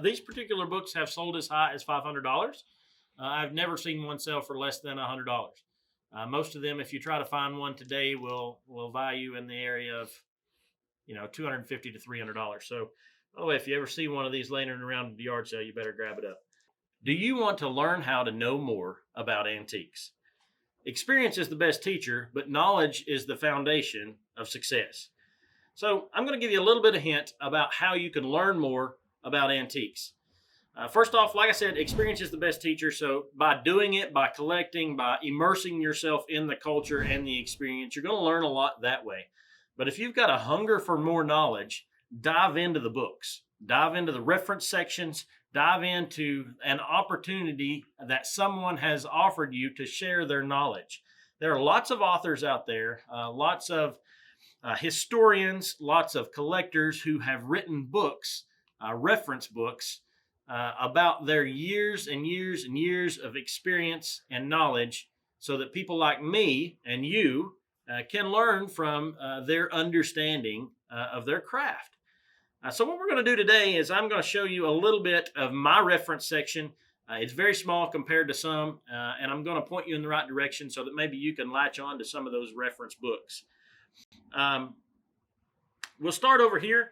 These particular books have sold as high as $500. I've never seen one sell for less than $100. Most of them, if you try to find one today, will value in the area of $250 to $300. So, by the way, if you ever see one of these laying around the yard sale, you better grab it up. Do you want to learn how to know more about antiques? Experience is the best teacher, but knowledge is the foundation of success. So, I'm going to give you a little bit of hint about how you can learn more about antiques. First off, like I said, experience is the best teacher. So by doing it, by collecting, by immersing yourself in the culture and the experience, you're going to learn a lot that way. But if you've got a hunger for more knowledge, dive into the books, dive into the reference sections, dive into an opportunity that someone has offered you to share their knowledge. There are lots of authors out there, lots of historians, lots of collectors who have written books, reference books, about their years and years and years of experience and knowledge so that people like me and you can learn from their understanding of their craft. So what we're going to do today is I'm going to show you a little bit of my reference section. It's very small compared to some, and I'm going to point you in the right direction so that maybe you can latch on to some of those reference books. We'll start over here.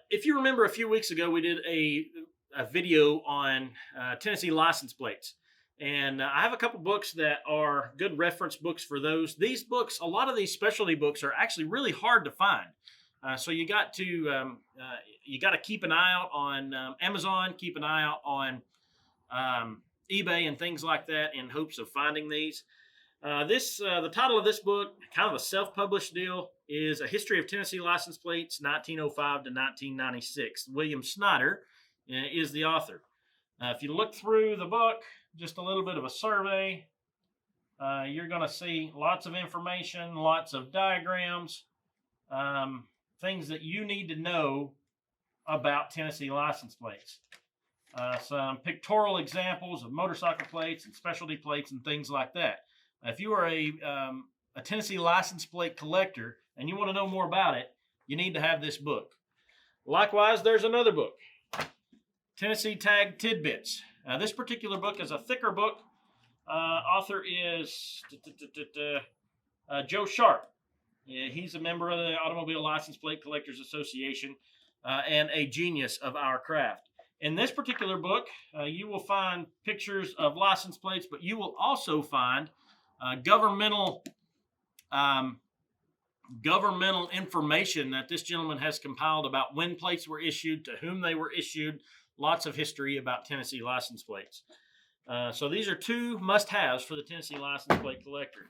If you remember a few weeks ago, we did a video on Tennessee license plates. And I have a couple books that are good reference books for those. These books, a lot of these specialty books are actually really hard to find. So you got to keep an eye out on Amazon, keep an eye out on eBay and things like that in hopes of finding these. The title of this book, kind of a self-published deal, is A History of Tennessee License Plates, 1905 to 1996. William Snyder is the author. If you look through the book, just a little bit of a survey, you're going to see lots of information, lots of diagrams, things that you need to know about Tennessee license plates. Some pictorial examples of motorcycle plates and specialty plates and things like that. If you are a Tennessee license plate collector and you want to know more about it, you need to have this book. Likewise, there's another book, Tennessee Tag Tidbits. This particular book is a thicker book. Author is Joe Sharp. He's a member of the Automobile License Plate Collectors Association and a genius of our craft. In this particular book, you will find pictures of license plates, but you will also find governmental information that this gentleman has compiled about when plates were issued, to whom they were issued, lots of history about Tennessee license plates. So these are two must-haves for the Tennessee license plate collector.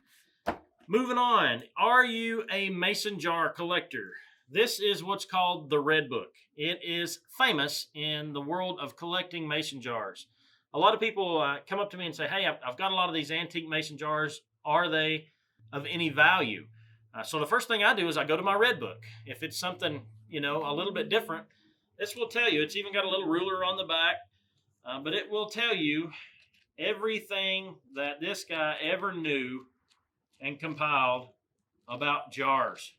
Moving on, are you a mason jar collector? This is what's called the Red Book. It is famous in the world of collecting mason jars. A lot of people come up to me and say, hey, I've got a lot of these antique mason jars. Are they of any value? So the first thing I do is I go to my Red Book. If it's something, a little bit different, this will tell you. It's even got a little ruler on the back, but it will tell you everything that this guy ever knew and compiled about jars.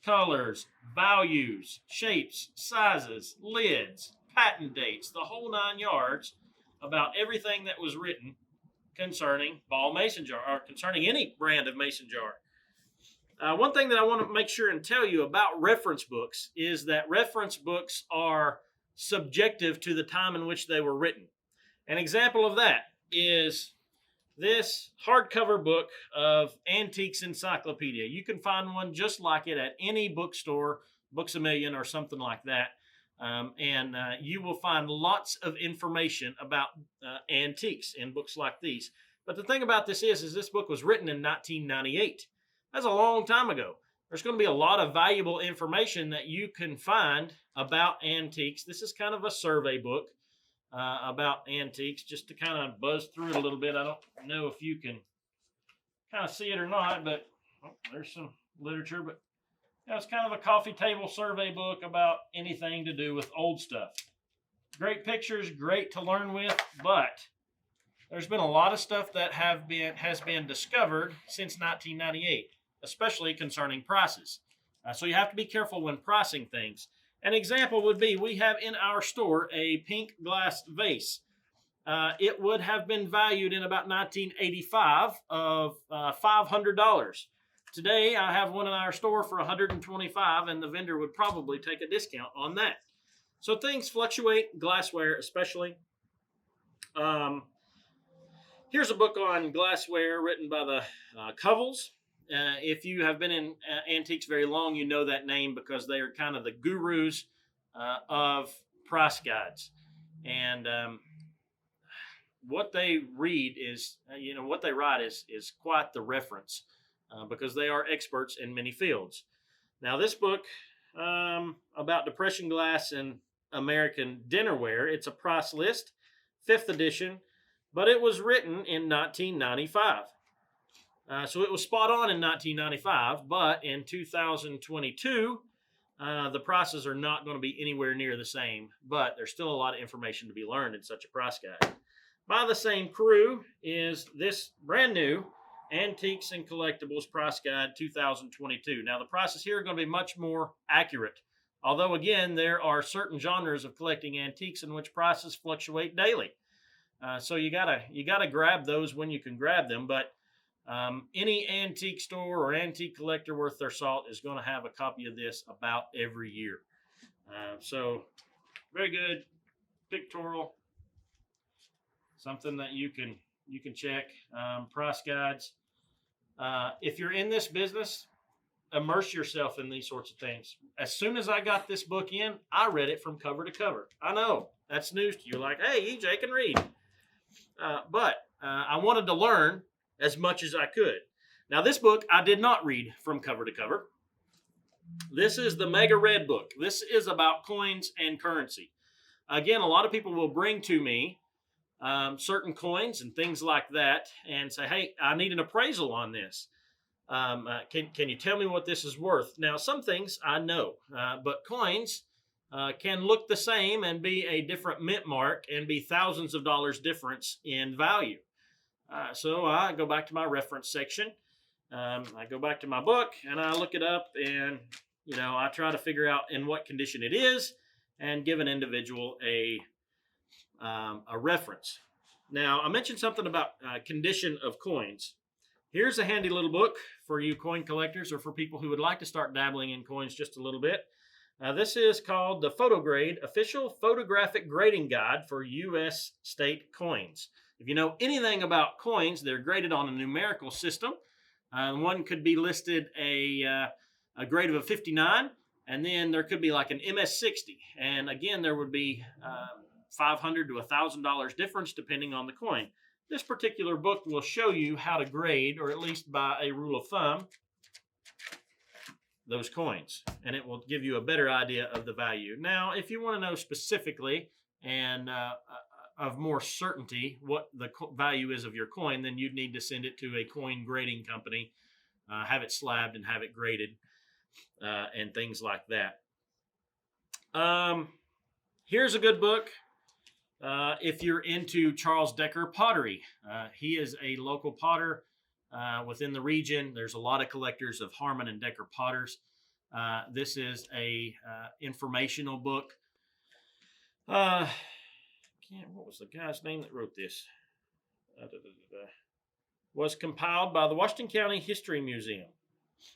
Colors, values, shapes, sizes, lids, patent dates, the whole 9 yards about everything that was written concerning ball mason jar, or concerning any brand of mason jar. One thing that I want to make sure and tell you about reference books is that reference books are subjective to the time in which they were written. An example of that is this hardcover book of Antiques Encyclopedia. You can find one just like it at any bookstore, Books A Million or something like that. And you will find lots of information about antiques in books like these. But the thing about this is this book was written in 1998. That's a long time ago. There's going to be a lot of valuable information that you can find about antiques. This is kind of a survey book about antiques, just to kind of buzz through it a little bit. I don't know if you can kind of see it or not, but there's some literature. But it's kind of a coffee table survey book about anything to do with old stuff. Great pictures, great to learn with, but there's been a lot of stuff that has been discovered since 1998, especially concerning prices. So you have to be careful when pricing things. An example would be we have in our store a pink glass vase. It would have been valued in about 1985 of $500. Today, I have one in our store for $125, and the vendor would probably take a discount on that. So things fluctuate, glassware especially. Here's a book on glassware written by the Covels. If you have been in antiques very long, you know that name because they are kind of the gurus of price guides. And what they read is, what they write is quite the reference because they are experts in many fields. Now, this book about Depression glass and American dinnerware, it's a price list, 5th edition, but it was written in 1995. So it was spot on in 1995, but in 2022, the prices are not going to be anywhere near the same, but there's still a lot of information to be learned in such a price guide. By the same crew is this brand new Antiques and Collectibles Price Guide 2022. Now, the prices here are going to be much more accurate, although, again, there are certain genres of collecting antiques in which prices fluctuate daily. So you gotta grab those when you can grab them, but any antique store or antique collector worth their salt is going to have a copy of this about every year. So very good, pictorial, something that you can check. Price guides. If you're in this business, immerse yourself in these sorts of things. As soon as I got this book in, I read it from cover to cover. I know that's news to you. Like, hey, EJ can read. But I wanted to learn as much as I could. Now, this book I did not read from cover to cover. This is the Mega Red book. This is about coins and currency. Again, a lot of people will bring to me certain coins and things like that and say, hey, I need an appraisal on this. Can you tell me what this is worth? Now, some things I know, but coins can look the same and be a different mint mark and be thousands of dollars difference in value. So I go back to my reference section. I go back to my book and I look it up and, I try to figure out in what condition it is and give an individual a reference. Now, I mentioned something about condition of coins. Here's a handy little book for you coin collectors or for people who would like to start dabbling in coins just a little bit. This is called the PhotoGrade Official Photographic Grading Guide for U.S. State Coins. If you know anything about coins, they're graded on a numerical system. One could be listed a grade of a 59, and then there could be like an MS60. And again, there would be $500 to $1,000 difference depending on the coin. This particular book will show you how to grade, or at least by a rule of thumb, those coins, and it will give you a better idea of the value. Now, if you want to know specifically and of more certainty what the value is of your coin, then you'd need to send it to a coin grading company, have it slabbed and have it graded, and things like that. Here's a good book. If you're into Charles Decker pottery, he is a local potter within the region. There's a lot of collectors of Harmon and Decker potters. This is a informational book. What was the guy's name that wrote this? Was compiled by the Washington County History Museum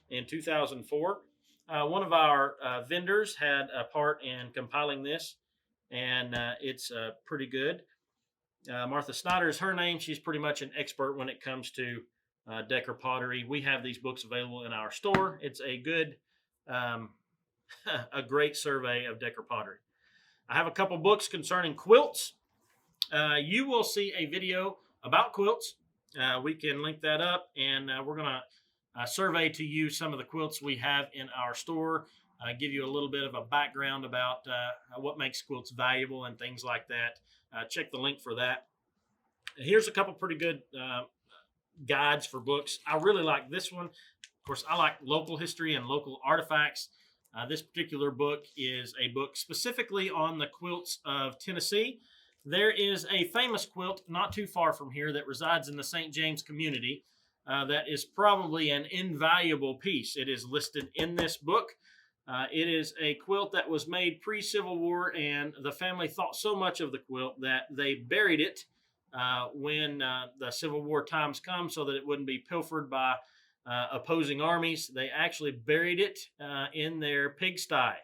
in 2004. One of our vendors had a part in compiling this, and it's pretty good. Martha Snyder is her name. She's pretty much an expert when it comes to Decker pottery. We have these books available in our store. It's a good, a great survey of Decker pottery. I have a couple books concerning quilts. You will see a video about quilts. We can link that up, and we're going to survey to you some of the quilts we have in our store, give you a little bit of a background about what makes quilts valuable and things like that. Check the link for that. Here's a couple pretty good guides for books. I really like this one. Of course, I like local history and local artifacts. This particular book is a book specifically on the quilts of Tennessee. There is a famous quilt not too far from here that resides in the St. James community that is probably an invaluable piece. It is listed in this book. It is a quilt that was made pre-Civil War, and the family thought so much of the quilt that they buried it when the Civil War times come, so that it wouldn't be pilfered by opposing armies. They actually buried it in their pigsty.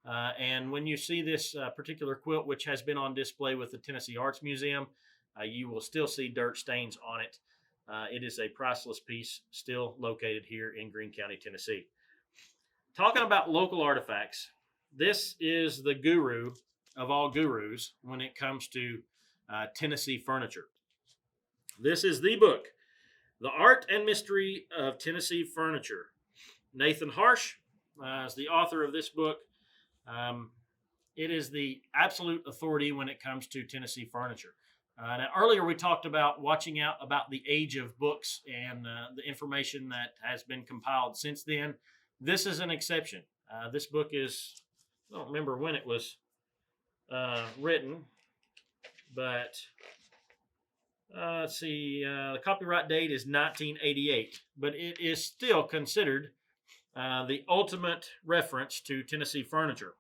And when you see this particular quilt, which has been on display with the Tennessee Arts Museum, you will still see dirt stains on it. It is a priceless piece, still located here in Greene County, Tennessee. Talking about local artifacts, this is the guru of all gurus when it comes to Tennessee furniture. This is the book, The Art and Mystery of Tennessee Furniture. Nathan Harsh is the author of this book. It is the absolute authority when it comes to Tennessee furniture. Now, earlier we talked about watching out about the age of books and the information that has been compiled since then. This is an exception. This book is, I don't remember when it was written, but let's see, the copyright date is 1988, but it is still considered the ultimate reference to Tennessee furniture.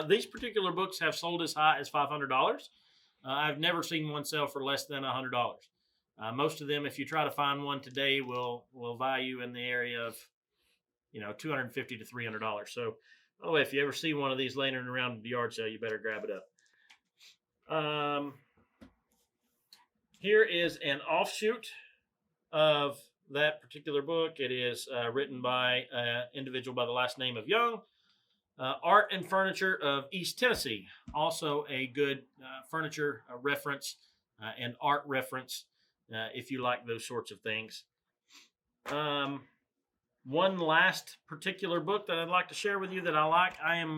These particular books have sold as high as $500. I've never seen one sell for less than $100. Most of them, if you try to find one today, will value in the area of $250 to $300. So, by the way, if you ever see one of these laying around the yard sale, you better grab it up. Here is an offshoot of that particular book. It is written by an individual by the last name of Young. Art and Furniture of East Tennessee, also a good furniture reference and art reference if you like those sorts of things. One last particular book that I'd like to share with you that I like. I have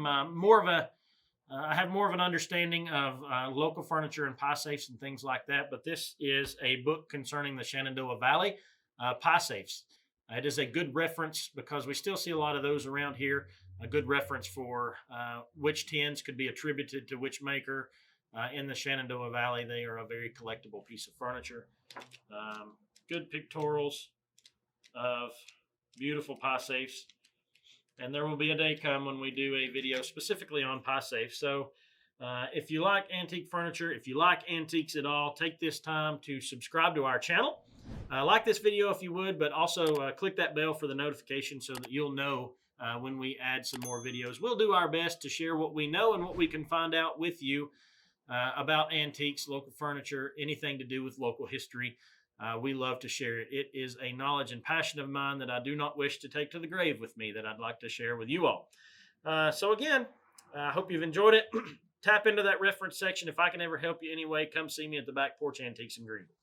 more of an understanding of local furniture and pie safes and things like that, but this is a book concerning the Shenandoah Valley pie safes. It is a good reference because we still see a lot of those around here. A good reference for which tins could be attributed to which maker in the Shenandoah Valley. They are a very collectible piece of furniture. Good pictorials of beautiful pie safes. And there will be a day come when we do a video specifically on pie safes. So if you like antique furniture, if you like antiques at all, take this time to subscribe to our channel. Like this video if you would, but also click that bell for the notification so that you'll know when we add some more videos. We'll do our best to share what we know and what we can find out with you about antiques, local furniture, anything to do with local history. We love to share it. It is a knowledge and passion of mine that I do not wish to take to the grave with me that I'd like to share with you all. So again, I hope you've enjoyed it. Tap into that reference section. If I can ever help you anyway, come see me at the Back Porch Antiques in Greenville.